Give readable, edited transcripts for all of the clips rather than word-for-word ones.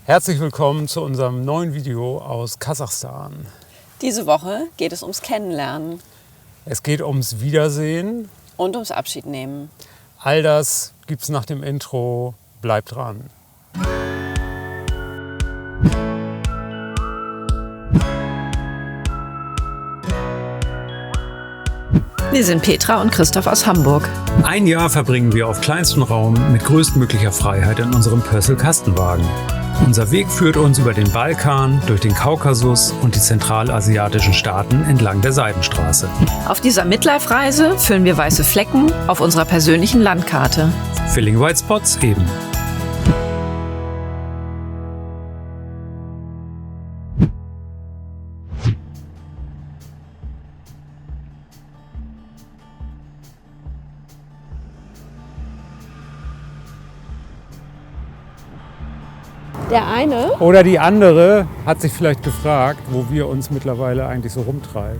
Herzlich willkommen zu unserem neuen Video aus Kasachstan. Diese Woche geht es ums Kennenlernen. Es geht ums Wiedersehen. Und ums Abschiednehmen. All das gibt's nach dem Intro. Bleibt dran. Wir sind Petra und Christoph aus Hamburg. Ein Jahr verbringen wir auf kleinstem Raum mit größtmöglicher Freiheit in unserem Pössl-Kastenwagen. Unser Weg führt uns über den Balkan, durch den Kaukasus und die zentralasiatischen Staaten entlang der Seidenstraße. Auf dieser Midlife-Reise füllen wir weiße Flecken auf unserer persönlichen Landkarte. Filling White Spots eben. Der eine Oder die andere hat sich vielleicht gefragt, wo wir uns mittlerweile eigentlich so rumtreiben.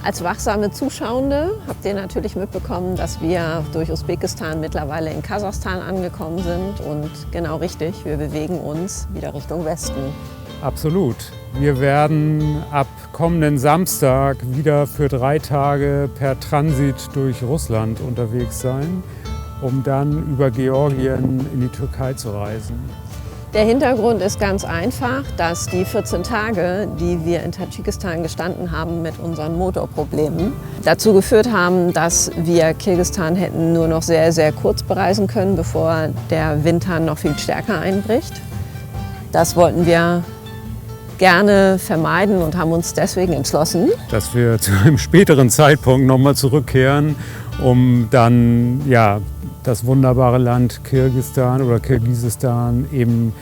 Als wachsame Zuschauende habt ihr natürlich mitbekommen, dass wir durch Usbekistan mittlerweile in Kasachstan angekommen sind. Und genau richtig, wir bewegen uns wieder Richtung Westen. Absolut. Wir werden ab kommenden Samstag wieder für 3 Tage per Transit durch Russland unterwegs sein, um dann über Georgien in die Türkei zu reisen. Der Hintergrund ist ganz einfach, dass die 14 Tage, die wir in Tadschikistan gestanden haben mit unseren Motorproblemen, dazu geführt haben, dass wir Kirgisistan hätten nur noch sehr, sehr kurz bereisen können, bevor der Winter noch viel stärker einbricht. Das wollten wir gerne vermeiden und haben uns deswegen entschlossen, dass wir zu einem späteren Zeitpunkt nochmal zurückkehren, um dann das wunderbare Land Kirgisistan oder Kirgisistan eben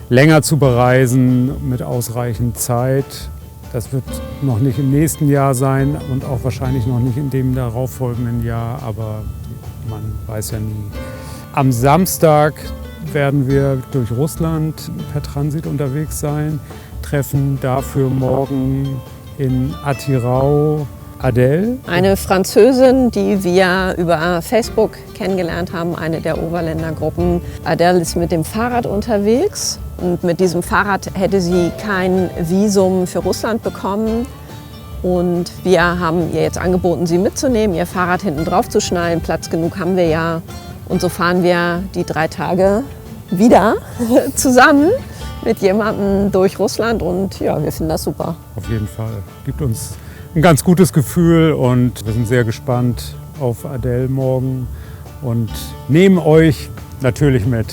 länger zu bereisen mit ausreichend Zeit. Das wird noch nicht im nächsten Jahr sein und auch wahrscheinlich noch nicht in dem darauffolgenden Jahr, aber man weiß ja nie. Am Samstag werden wir durch Russland per Transit unterwegs sein, treffen dafür morgen in Atirau Adele. Eine Französin, die wir über Facebook kennengelernt haben, eine der Oberländer Gruppen. Adele ist mit dem Fahrrad unterwegs und mit diesem Fahrrad hätte sie kein Visum für Russland bekommen. Und wir haben ihr jetzt angeboten, sie mitzunehmen, ihr Fahrrad hinten drauf zu schnallen. Platz genug haben wir ja. Und so fahren wir die 3 Tage wieder zusammen mit jemandem durch Russland und ja, wir finden das super. Auf jeden Fall. Gibt uns ein ganz gutes Gefühl und wir sind sehr gespannt auf Adele morgen und nehmen euch natürlich mit.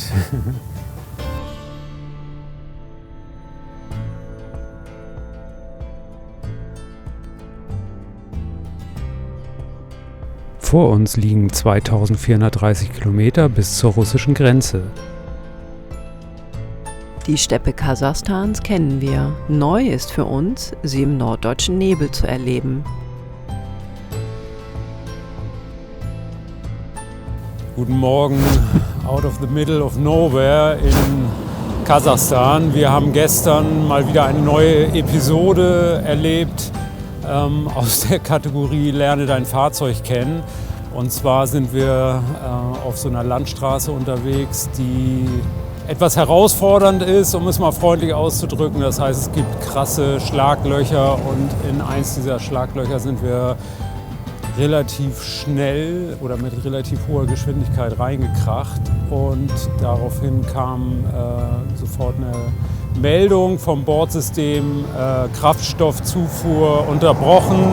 Vor uns liegen 2430 Kilometer bis zur russischen Grenze. Die Steppe Kasachstans kennen wir. Neu ist für uns, sie im norddeutschen Nebel zu erleben. Guten Morgen, out of the middle of nowhere in Kasachstan. Wir haben gestern mal wieder eine neue Episode erlebt aus der Kategorie Lerne dein Fahrzeug kennen. Und zwar sind wir auf so einer Landstraße unterwegs, die etwas herausfordernd ist, um es mal freundlich auszudrücken. Das heißt, es gibt krasse Schlaglöcher und in eins dieser Schlaglöcher sind wir relativ schnell oder mit relativ hoher Geschwindigkeit reingekracht. Und daraufhin kam sofort eine Meldung vom Bordsystem, Kraftstoffzufuhr unterbrochen.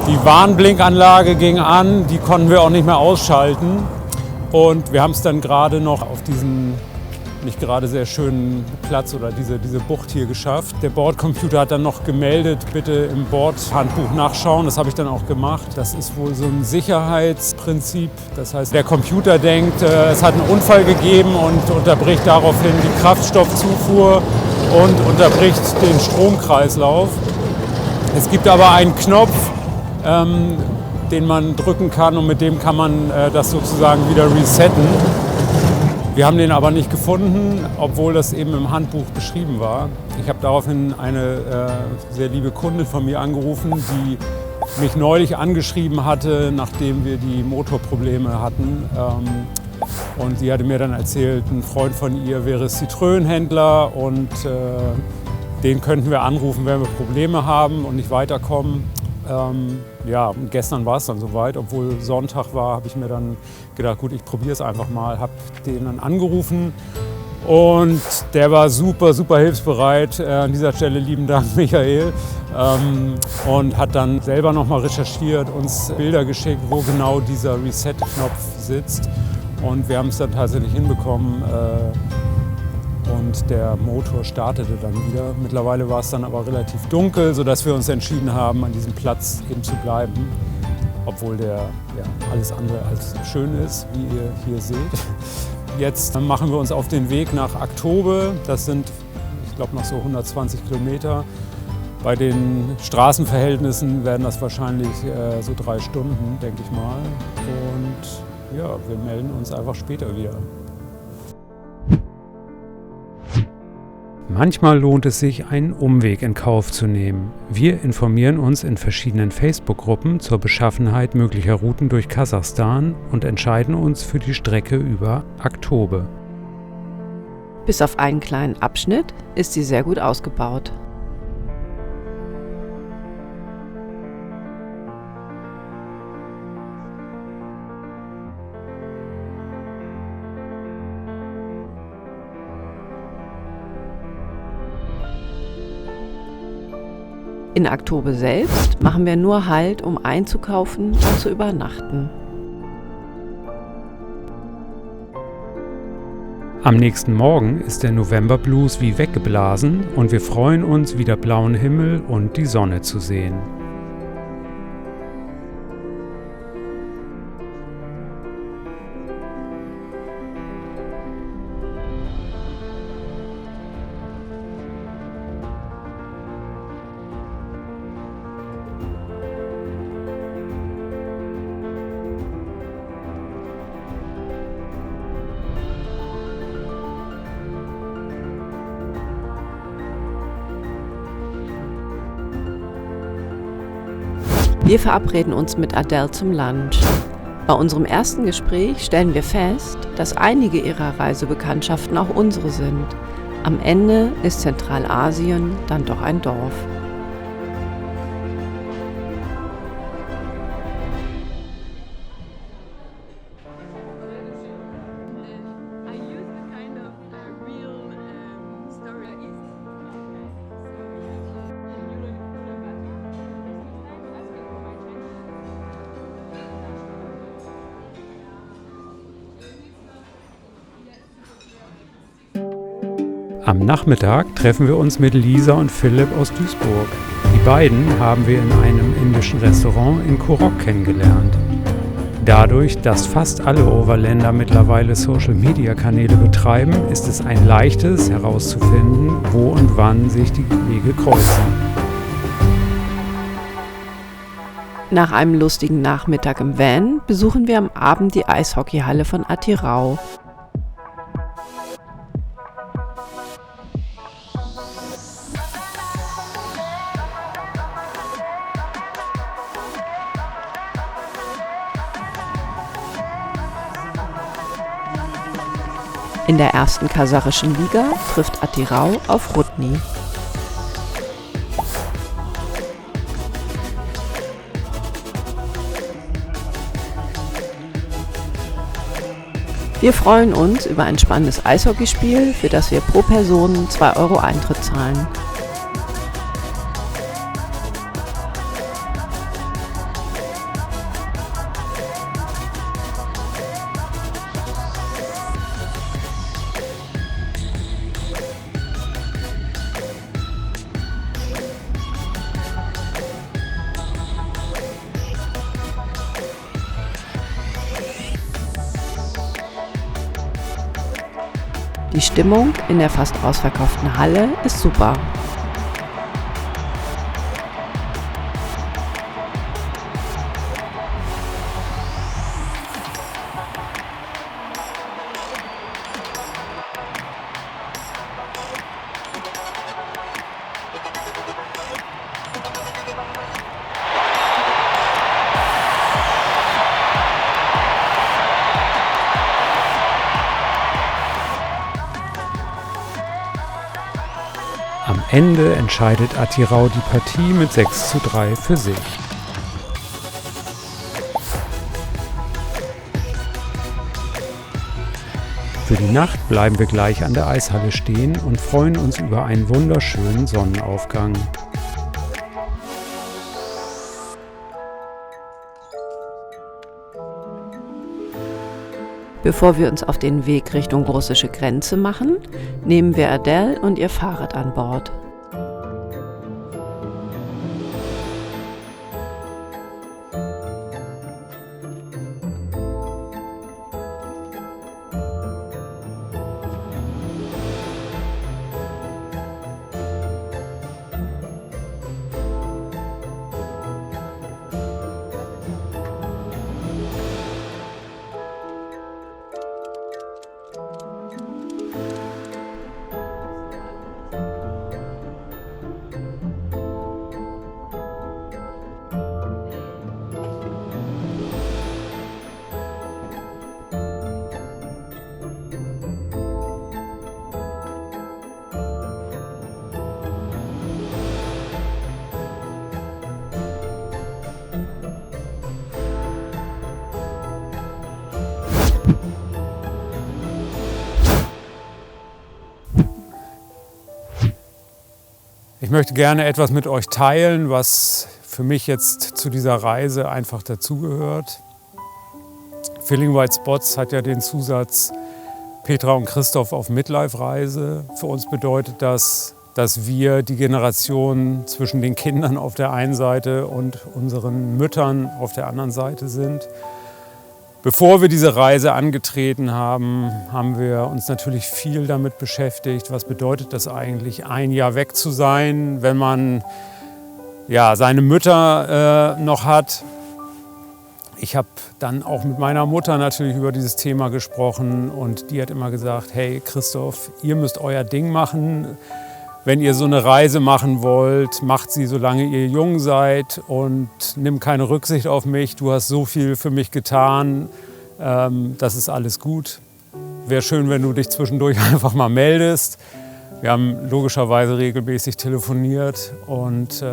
Die Warnblinkanlage ging an, die konnten wir auch nicht mehr ausschalten. Und wir haben es dann gerade noch auf diesen nicht gerade sehr schönen Platz oder diese Bucht hier geschafft. Der Bordcomputer hat dann noch gemeldet, bitte im Bordhandbuch nachschauen. Das habe ich dann auch gemacht. Das ist wohl so ein Sicherheitsprinzip. Das heißt, der Computer denkt, es hat einen Unfall gegeben und unterbricht daraufhin die Kraftstoffzufuhr und unterbricht den Stromkreislauf. Es gibt aber einen Knopf, den man drücken kann und mit dem kann man das sozusagen wieder resetten. Wir haben den aber nicht gefunden, obwohl das eben im Handbuch beschrieben war. Ich habe daraufhin eine sehr liebe Kundin von mir angerufen, die mich neulich angeschrieben hatte, nachdem wir die Motorprobleme hatten. Und sie hatte mir dann erzählt, ein Freund von ihr wäre Zitrönenhändler und den könnten wir anrufen, wenn wir Probleme haben und nicht weiterkommen. Ja, und gestern war es dann soweit, obwohl Sonntag war, habe ich mir dann gedacht, gut, ich probiere es einfach mal, habe den dann angerufen und der war super, super hilfsbereit. An dieser Stelle lieben Dank, Michael. Und hat dann selber nochmal recherchiert, uns Bilder geschickt, wo genau dieser Reset-Knopf sitzt. Und wir haben es dann tatsächlich hinbekommen und der Motor startete dann wieder. Mittlerweile war es dann aber relativ dunkel, sodass wir uns entschieden haben, an diesem Platz eben zu bleiben. Obwohl der alles andere als schön ist, wie ihr hier seht. Jetzt machen wir uns auf den Weg nach Aktobe. Das sind, ich glaube, noch so 120 Kilometer. Bei den Straßenverhältnissen werden das wahrscheinlich so 3 Stunden, denke ich mal. Und ja, wir melden uns einfach später wieder. Manchmal lohnt es sich, einen Umweg in Kauf zu nehmen. Wir informieren uns in verschiedenen Facebook-Gruppen zur Beschaffenheit möglicher Routen durch Kasachstan und entscheiden uns für die Strecke über Aktobe. Bis auf einen kleinen Abschnitt ist sie sehr gut ausgebaut. In Aktobe selbst machen wir nur Halt, um einzukaufen und zu übernachten. Am nächsten Morgen ist der November-Blues wie weggeblasen und wir freuen uns, wieder blauen Himmel und die Sonne zu sehen. Wir verabreden uns mit Adele zum Lunch. Bei unserem ersten Gespräch stellen wir fest, dass einige ihrer Reisebekanntschaften auch unsere sind. Am Ende ist Zentralasien dann doch ein Dorf. Am Nachmittag treffen wir uns mit Lisa und Philipp aus Duisburg. Die beiden haben wir in einem indischen Restaurant in Korok kennengelernt. Dadurch, dass fast alle Overländer mittlerweile Social-Media-Kanäle betreiben, ist es ein leichtes herauszufinden, wo und wann sich die Wege kreuzen. Nach einem lustigen Nachmittag im Van besuchen wir am Abend die Eishockeyhalle von Atirau. In der ersten kasachischen Liga trifft Atirau auf Rudny. Wir freuen uns über ein spannendes Eishockeyspiel, für das wir pro Person 2 € Eintritt zahlen. Die Stimmung in der fast ausverkauften Halle ist super. Am Ende entscheidet Attirau die Partie mit 6:3 für sich. Für die Nacht bleiben wir gleich an der Eishalle stehen und freuen uns über einen wunderschönen Sonnenaufgang. Bevor wir uns auf den Weg Richtung russische Grenze machen, nehmen wir Adele und ihr Fahrrad an Bord. Ich möchte gerne etwas mit euch teilen, was für mich jetzt zu dieser Reise einfach dazugehört. Filling White Spots hat ja den Zusatz Petra und Christoph auf Midlife-Reise. Für uns bedeutet das, dass wir die Generation zwischen den Kindern auf der einen Seite und unseren Müttern auf der anderen Seite sind. Bevor wir diese Reise angetreten haben, haben wir uns natürlich viel damit beschäftigt. Was bedeutet das eigentlich, ein Jahr weg zu sein, wenn man ja, seine Mütter noch hat? Ich habe dann auch mit meiner Mutter natürlich über dieses Thema gesprochen und die hat immer gesagt, hey Christoph, ihr müsst euer Ding machen. Wenn ihr so eine Reise machen wollt, macht sie, solange ihr jung seid und nimm keine Rücksicht auf mich. Du hast so viel für mich getan, das ist alles gut. Wäre schön, wenn du dich zwischendurch einfach mal meldest. Wir haben logischerweise regelmäßig telefoniert und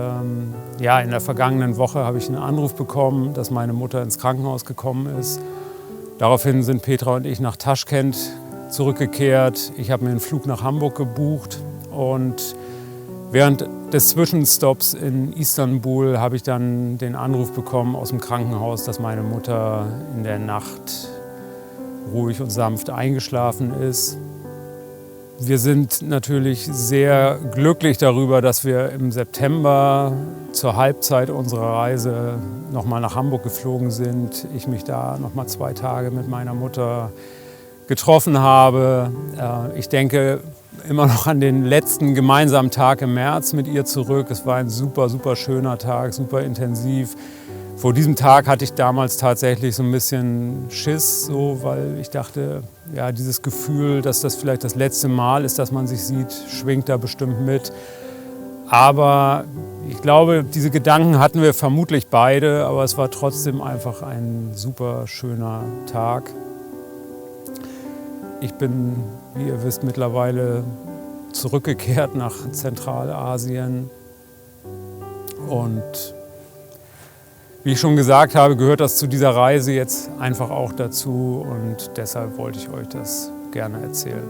ja, in der vergangenen Woche habe ich einen Anruf bekommen, dass meine Mutter ins Krankenhaus gekommen ist. Daraufhin sind Petra und ich nach Taschkent zurückgekehrt. Ich habe mir einen Flug nach Hamburg gebucht. Und während des Zwischenstopps in Istanbul habe ich dann den Anruf bekommen aus dem Krankenhaus, dass meine Mutter in der Nacht ruhig und sanft eingeschlafen ist. Wir sind natürlich sehr glücklich darüber, dass wir im September zur Halbzeit unserer Reise nochmal nach Hamburg geflogen sind. Ich mich da nochmal 2 Tage mit meiner Mutter getroffen habe. Ich denke immer noch an den letzten gemeinsamen Tag im März mit ihr zurück. Es war ein super, super schöner Tag, super intensiv. Vor diesem Tag hatte ich damals tatsächlich so ein bisschen Schiss, so, weil ich dachte, ja, dieses Gefühl, dass das vielleicht das letzte Mal ist, dass man sich sieht, schwingt da bestimmt mit. Aber ich glaube, diese Gedanken hatten wir vermutlich beide, aber es war trotzdem einfach ein super schöner Tag. Ich bin, wie ihr wisst, mittlerweile zurückgekehrt nach Zentralasien. Und wie ich schon gesagt habe, gehört das zu dieser Reise jetzt einfach auch dazu. Und deshalb wollte ich euch das gerne erzählen.